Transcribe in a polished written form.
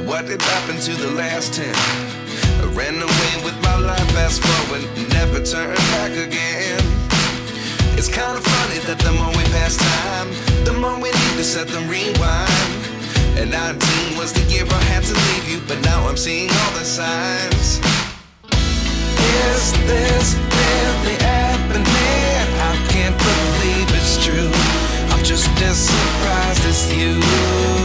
What did happen to the last 10? I ran away with my life, fast forward, never turn back again. It's kind of funny that the more we pass time, the more we need to set the rewind. And 19 was the year I had to leave you, but now I'm seeing all the signs. Is this really happening? I can't believe it's true. I'm just as surprised as you.